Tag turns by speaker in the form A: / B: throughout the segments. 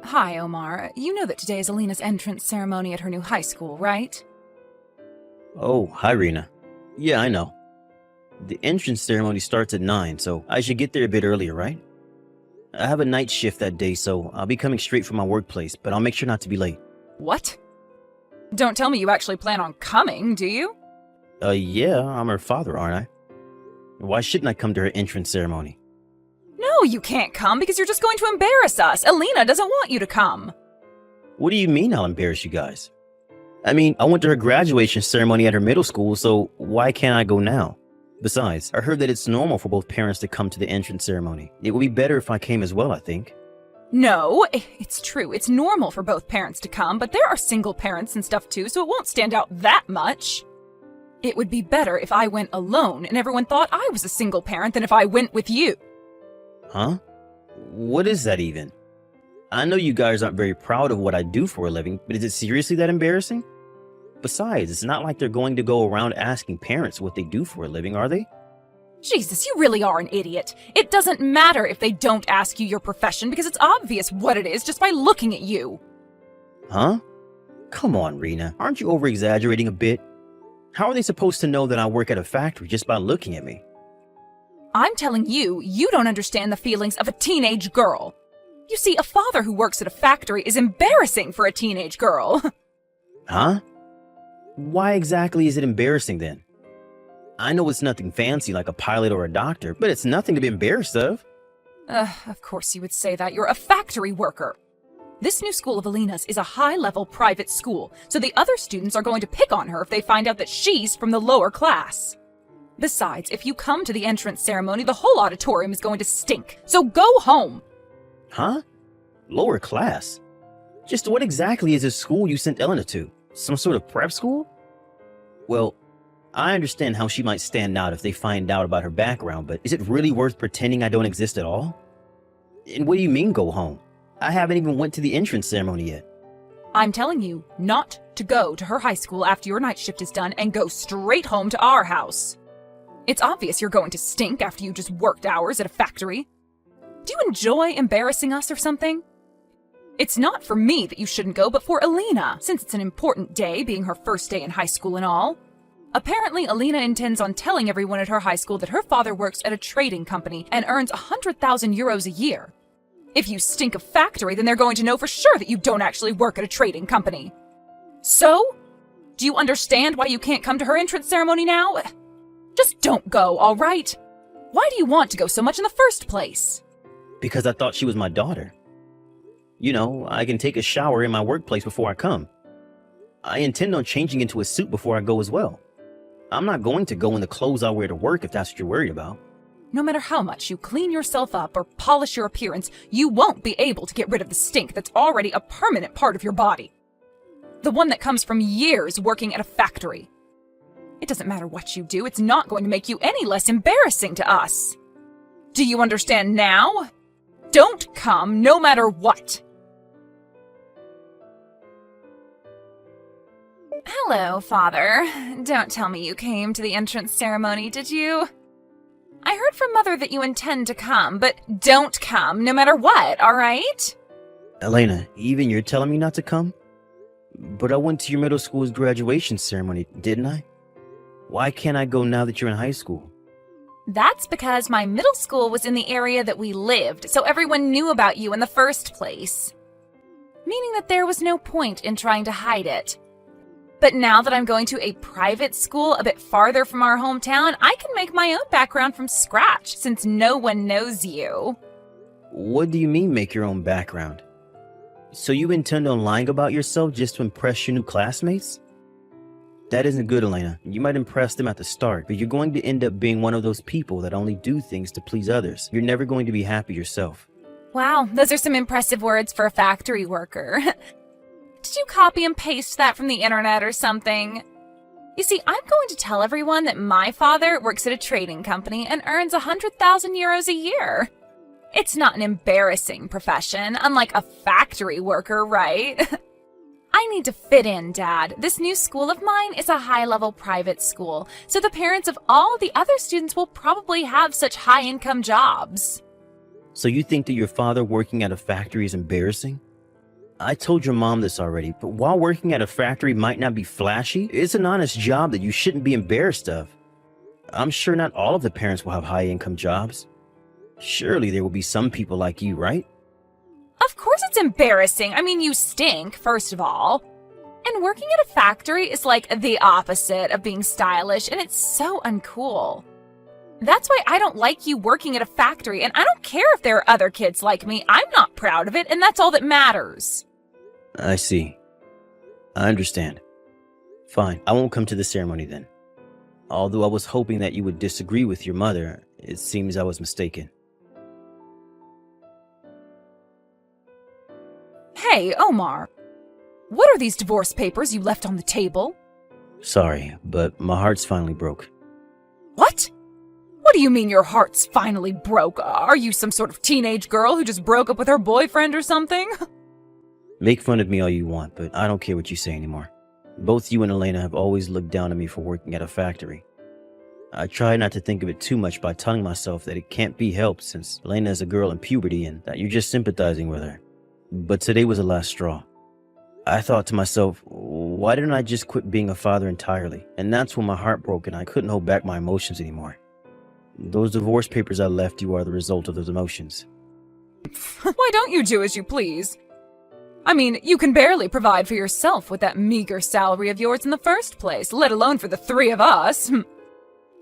A: Hi, Omar. You know that today is Alina's entrance ceremony at her new high school, right?
B: Oh, hi, Rena. Yeah, I know. The entrance ceremony starts at 9, so I should get there a bit earlier, right? I have a night shift that day, so I'll be coming straight from my workplace, but I'll make sure not to be late.
A: What? Don't tell me you actually plan on coming, do you?
B: Yeah, I'm her father, aren't I? Why shouldn't I come to her entrance ceremony?
A: No, you can't come because you're just going to embarrass us. Alina doesn't want you to come.
B: What do you mean I'll embarrass you guys? I mean, I went to her graduation ceremony at her middle school, so why can't I go now? Besides, I heard that it's normal for both parents to come to the entrance ceremony. It would be better if I came as well, I think.
A: No, it's true. It's normal for both parents to come, but there are single parents and stuff too, so it won't stand out that much. It would be better if I went alone and everyone thought I was a single parent than if I went with you.
B: Huh? What is that even? I know you guys aren't very proud of what I do for a living, but is it seriously that embarrassing? Besides, it's not like they're going to go around asking parents what they do for a living, are they?
A: Jesus, you really are an idiot. It doesn't matter if they don't ask you your profession because it's obvious what it is just by looking at you.
B: Huh? Come on, Rena. Aren't you over-exaggerating a bit? How are they supposed to know that I work at a factory just by looking at me?
A: I'm telling you, you don't understand the feelings of a teenage girl. You see, a father who works at a factory is embarrassing for a teenage girl.
B: Huh? Why exactly is it embarrassing then? I know it's nothing fancy like a pilot or a doctor, but it's nothing to be embarrassed of.
A: Of course you would say that. You're a factory worker. This new school of Alina's is a high-level private school, so the other students are going to pick on her if they find out that she's from the lower class. Besides, if you come to the entrance ceremony, the whole auditorium is going to stink, so go home.
B: Huh? Lower class? Just what exactly is this school you sent Elena to? Some sort of prep school? Well, I understand how she might stand out if they find out about her background, but is it really worth pretending I don't exist at all? And what do you mean go home? I haven't even went to the entrance ceremony yet.
A: I'm telling you not to go to her high school after your night shift is done and go straight home to our house. It's obvious you're going to stink after you just worked hours at a factory. Do you enjoy embarrassing us or something? It's not for me that you shouldn't go, but for Alina, since it's an important day, being her first day in high school and all. Apparently, Alina intends on telling everyone at her high school that her father works at a trading company and earns 100,000 euros a year. If you stink of factory, then they're going to know for sure that you don't actually work at a trading company. So? Do you understand why you can't come to her entrance ceremony now? Just don't go, all right? Why do you want to go so much in the first place?
B: Because I thought she was my daughter. You know, I can take a shower in my workplace before I come. I intend on changing into a suit before I go as well. I'm not going to go in the clothes I wear to work if that's what you're worried about.
A: No matter how much you clean yourself up or polish your appearance, you won't be able to get rid of the stink that's already a permanent part of your body. The one that comes from years working at a factory. It doesn't matter what you do, it's not going to make you any less embarrassing to us. Do you understand now? Don't come no matter what. Hello, Father. Don't tell me you came to the entrance ceremony, did you? I heard from Mother that you intend to come, but don't come no matter what, all right?
B: Elena, even you're telling me not to come? But I went to your middle school's graduation ceremony, didn't I? Why can't I go now that you're in high school?
A: That's because my middle school was in the area that we lived, so everyone knew about you in the first place. Meaning that there was no point in trying to hide it. But now that I'm going to a private school a bit farther from our hometown, I can make my own background from scratch since no one knows you.
B: What do you mean make your own background? So you intend on lying about yourself just to impress your new classmates? That isn't good, Elena. You might impress them at the start, but you're going to end up being one of those people that only do things to please others. You're never going to be happy yourself.
A: Wow, those are some impressive words for a factory worker. Did you copy and paste that from the internet or something? You see, I'm going to tell everyone that my father works at a trading company and earns 100,000 euros a year. It's not an embarrassing profession, unlike a factory worker, right? I need to fit in, Dad. This new school of mine is a high-level private school, so the parents of all the other students will probably have such high-income jobs.
B: So you think that your father working at a factory is embarrassing? I told your mom this already, but while working at a factory might not be flashy, it's an honest job that you shouldn't be embarrassed of. I'm sure not all of the parents will have high-income jobs. Surely there will be some people like you, right?
A: Of course it's embarrassing. I mean, you stink, first of all. And working at a factory is like the opposite of being stylish, and it's so uncool. That's why I don't like you working at a factory, and I don't care if there are other kids like me. I'm not proud of it, and that's all that matters.
B: I see. I understand. Fine, I won't come to the ceremony then. Although I was hoping that you would disagree with your mother, it seems I was mistaken.
A: Hey, Omar. What are these divorce papers you left on the table?
B: Sorry, but my heart's finally broke.
A: What? What do you mean your heart's finally broke? Are you some sort of teenage girl who just broke up with her boyfriend or something?
B: Make fun of me all you want, but I don't care what you say anymore. Both you and Elena have always looked down on me for working at a factory. I try not to think of it too much by telling myself that it can't be helped since Elena is a girl in puberty and that you're just sympathizing with her. But today was the last straw. I thought to myself, why didn't I just quit being a father entirely? And that's when my heart broke and I couldn't hold back my emotions anymore. Those divorce papers I left you are the result of those emotions.
A: Why don't you do as you please? I mean, you can barely provide for yourself with that meager salary of yours in the first place, let alone for the three of us.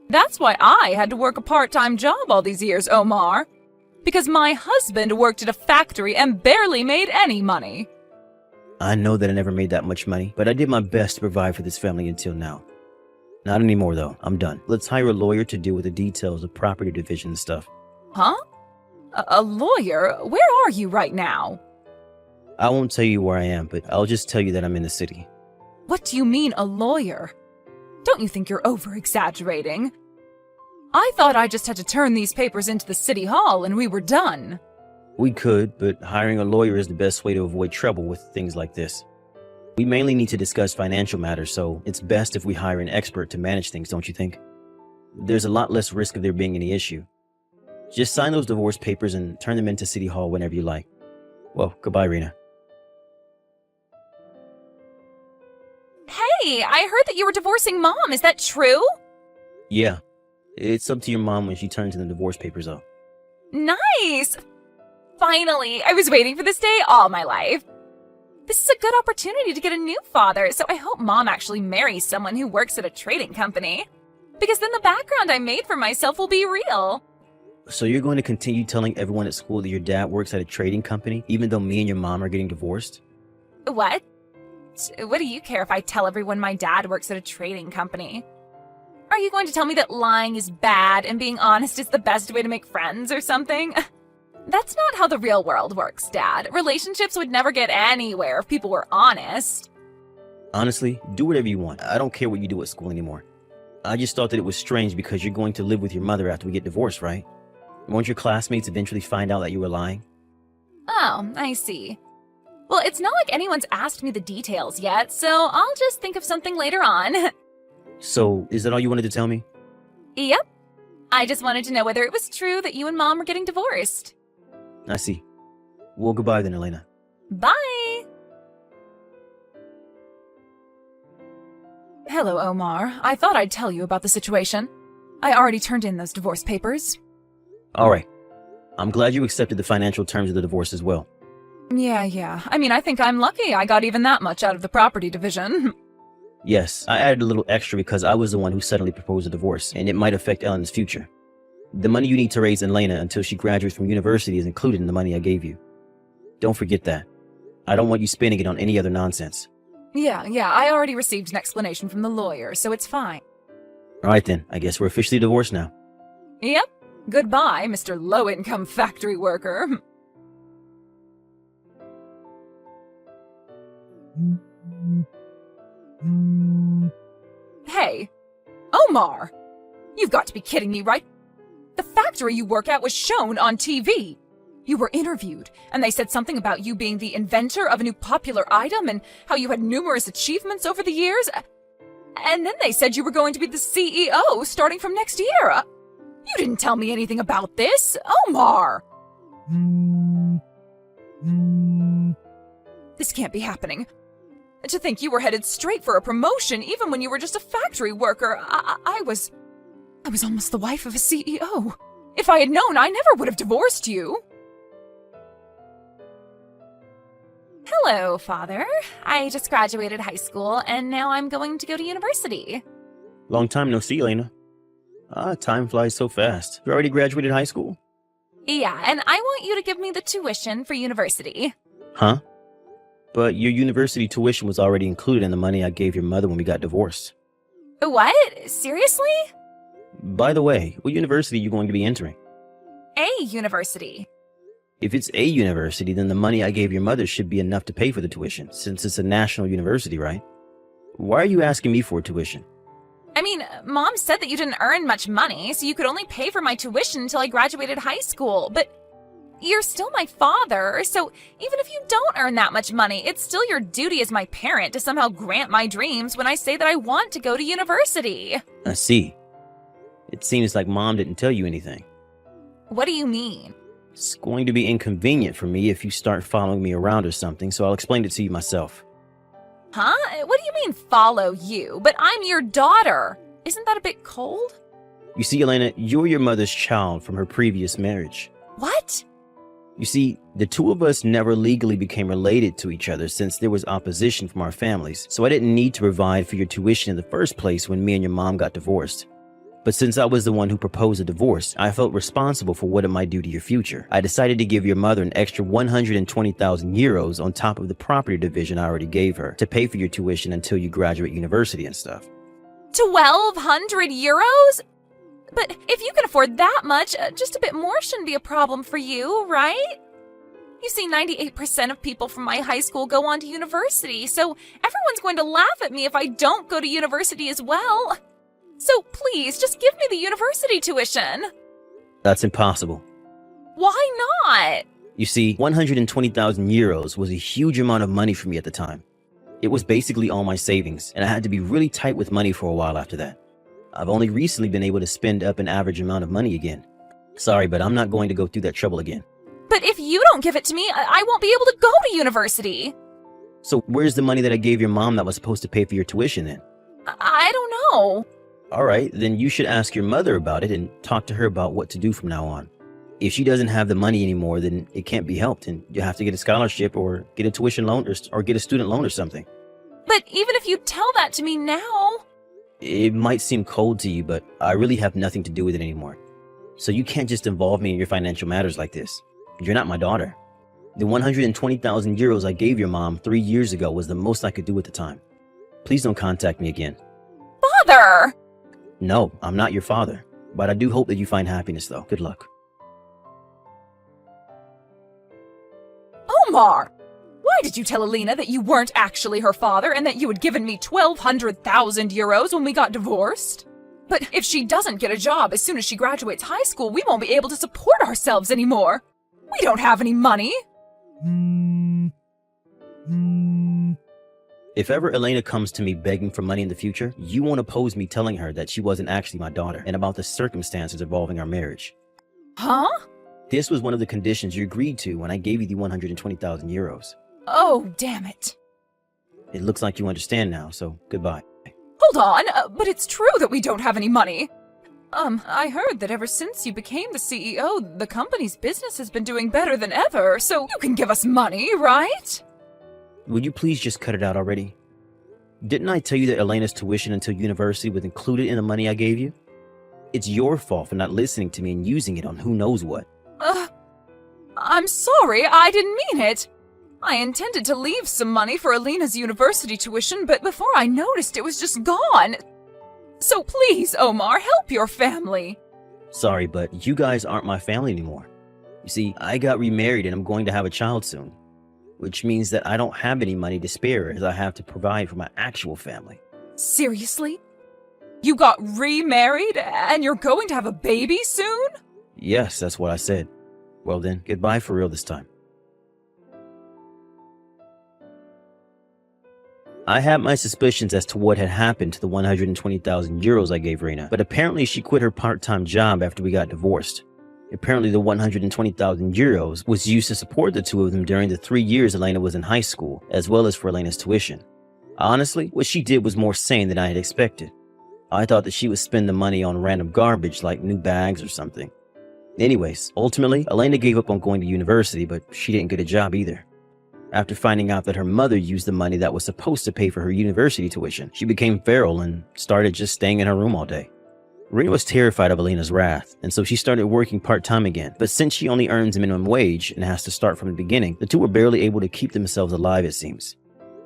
A: That's why I had to work a part-time job all these years, Omar. Because my husband worked at a factory and barely made any money.
B: I know that I never made that much money, but I did my best to provide for this family until now. Not anymore, though. I'm done. Let's hire a lawyer to deal with the details of property division and stuff.
A: Huh? A lawyer? Where are you right now?
B: I won't tell you where I am, but I'll just tell you that I'm in the city.
A: What do you mean, a lawyer? Don't you think you're over-exaggerating? I thought I just had to turn these papers into the city hall and we were done.
B: We could, but hiring a lawyer is the best way to avoid trouble with things like this. We mainly need to discuss financial matters, so it's best if we hire an expert to manage things, don't you think? There's a lot less risk of there being any issue. Just sign those divorce papers and turn them into City Hall whenever you like. Well, goodbye, Rena.
A: Hey, I heard that you were divorcing Mom. Is that true?
B: Yeah, it's up to your mom when she turns in the divorce papers up.
A: Nice! Finally, I was waiting for this day all my life. This is a good opportunity to get a new father, so I hope Mom actually marries someone who works at a trading company. Because then the background I made for myself will be real.
B: So you're going to continue telling everyone at school that your dad works at a trading company, even though me and your mom are getting divorced?
A: What? What do you care if I tell everyone my dad works at a trading company? Are you going to tell me that lying is bad and being honest is the best way to make friends or something? That's not how the real world works, Dad. Relationships would never get anywhere if people were honest.
B: Honestly, do whatever you want. I don't care what you do at school anymore. I just thought that it was strange because you're going to live with your mother after we get divorced, right? Won't your classmates eventually find out that you were lying?
A: Oh, I see. Well, it's not like anyone's asked me the details yet, so I'll just think of something later on.
B: So, is that all you wanted to tell me?
A: Yep. I just wanted to know whether it was true that you and Mom were getting divorced.
B: I see. Well, goodbye then, Elena.
A: Bye! Hello, Omar. I thought I'd tell you about the situation. I already turned in those divorce papers.
B: Alright. I'm glad you accepted the financial terms of the divorce as well.
A: Yeah. I mean, I think I'm lucky I got even that much out of the property division.
B: Yes, I added a little extra because I was the one who suddenly proposed a divorce, and it might affect Ellen's future. The money you need to raise Elena until she graduates from university is included in the money I gave you. Don't forget that. I don't want you spending it on any other nonsense.
A: Yeah, I already received an explanation from the lawyer, so it's fine.
B: Alright then, I guess we're officially divorced now.
A: Yep. Goodbye, Mr. Low-Income Factory Worker. Hey, Omar! You've got to be kidding me, right? The factory you work at was shown on TV. You were interviewed, and they said something about you being the inventor of a new popular item and how you had numerous achievements over the years. And then they said you were going to be the CEO starting from next year. You didn't tell me anything about this, Omar! This can't be happening. To think you were headed straight for a promotion even when you were just a factory worker. I was almost the wife of a CEO. If I had known, I never would have divorced you.
C: Hello, Father. I just graduated high school, and now I'm going to go to university.
B: Long time no see, Elena. Time flies so fast. You already graduated high school?
C: Yeah, and I want you to give me the tuition for university.
B: Huh? But your university tuition was already included in the money I gave your mother when we got divorced.
C: What? Seriously?
B: By the way, what university are you going to be entering?
C: A university.
B: If it's a university, then the money I gave your mother should be enough to pay for the tuition, since it's a national university, right? Why are you asking me for tuition?
C: I mean, Mom said that you didn't earn much money, so you could only pay for my tuition until I graduated high school, but you're still my father, so even if you don't earn that much money, it's still your duty as my parent to somehow grant my dreams when I say that I want to go to university.
B: I see. It seems like Mom didn't tell you anything.
C: What do you mean?
B: It's going to be inconvenient for me if you start following me around or something, so I'll explain it to you myself.
C: Huh? What do you mean, follow you? But I'm your daughter. Isn't that a bit cold?
B: You see, Elena, you're your mother's child from her previous marriage.
C: What?
B: You see, the two of us never legally became related to each other since there was opposition from our families, so I didn't need to provide for your tuition in the first place when me and your mom got divorced. But since I was the one who proposed a divorce, I felt responsible for what it might do to your future. I decided to give your mother an extra 120,000 euros on top of the property division I already gave her to pay for your tuition until you graduate university and stuff.
C: 1,200 euros? But if you can afford that much, just a bit more shouldn't be a problem for you, right? You see, 98% of people from my high school go on to university, so everyone's going to laugh at me if I don't go to university as well. So please, just give me the university tuition.
B: That's impossible.
C: Why not?
B: You see, 120,000 euros was a huge amount of money for me at the time. It was basically all my savings, and I had to be really tight with money for a while after that. I've only recently been able to spend up an average amount of money again. Sorry, but I'm not going to go through that trouble again.
C: But if you don't give it to me, I won't be able to go to university.
B: So where's the money that I gave your mom that was supposed to pay for your tuition then?
C: I don't know.
B: All right, then you should ask your mother about it and talk to her about what to do from now on. If she doesn't have the money anymore, then it can't be helped, and you have to get a scholarship or get a tuition loan or get a student loan or something.
C: But even if you tell that to me now...
B: It might seem cold to you, but I really have nothing to do with it anymore. So you can't just involve me in your financial matters like this. You're not my daughter. The 120,000 euros I gave your mom 3 years ago was the most I could do at the time. Please don't contact me again.
C: Father!
B: No, I'm not your father, but I do hope that you find happiness though. Good luck.
A: Omar! Why did you tell Alina that you weren't actually her father and that you had given me 1,200,000 euros when we got divorced? But if she doesn't get a job as soon as she graduates high school, we won't be able to support ourselves anymore. We don't have any money.
B: If ever Elena comes to me begging for money in the future, you won't oppose me telling her that she wasn't actually my daughter and about the circumstances involving our marriage.
A: Huh?
B: This was one of the conditions you agreed to when I gave you the 120,000 euros.
A: Oh, damn it.
B: It looks like you understand now, so goodbye.
A: Hold on, but it's true that we don't have any money. I heard that ever since you became the CEO, the company's business has been doing better than ever, so you can give us money, right?
B: Would you please just cut it out already? Didn't I tell you that Elena's tuition until university was included in the money I gave you? It's your fault for not listening to me and using it on who knows what.
A: I'm sorry, I didn't mean it. I intended to leave some money for Alina's university tuition, but before I noticed it was just gone. So please, Omar, help your family.
B: Sorry, but you guys aren't my family anymore. You see, I got remarried and I'm going to have a child soon, which means that I don't have any money to spare as I have to provide for my actual family.
A: Seriously? You got remarried and you're going to have a baby soon?
B: Yes, that's what I said. Well then, goodbye for real this time. I had my suspicions as to what had happened to the 120,000 euros I gave Reina, but apparently she quit her part-time job after we got divorced. Apparently the 120,000 euros was used to support the two of them during the 3 years Elena was in high school, as well as for Elena's tuition. Honestly, what she did was more sane than I had expected. I thought that she would spend the money on random garbage like new bags or something. Anyways, ultimately, Elena gave up on going to university, but she didn't get a job either. After finding out that her mother used the money that was supposed to pay for her university tuition, she became feral and started just staying in her room all day. Rena was terrified of Elena's wrath, and so she started working part-time again. But since she only earns minimum wage and has to start from the beginning, the two were barely able to keep themselves alive, it seems.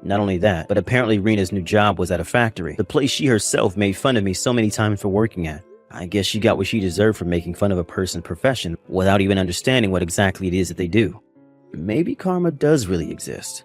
B: Not only that, but apparently Rena's new job was at a factory, the place she herself made fun of me so many times for working at. I guess she got what she deserved for making fun of a person's profession without even understanding what exactly it is that they do. Maybe karma does really exist.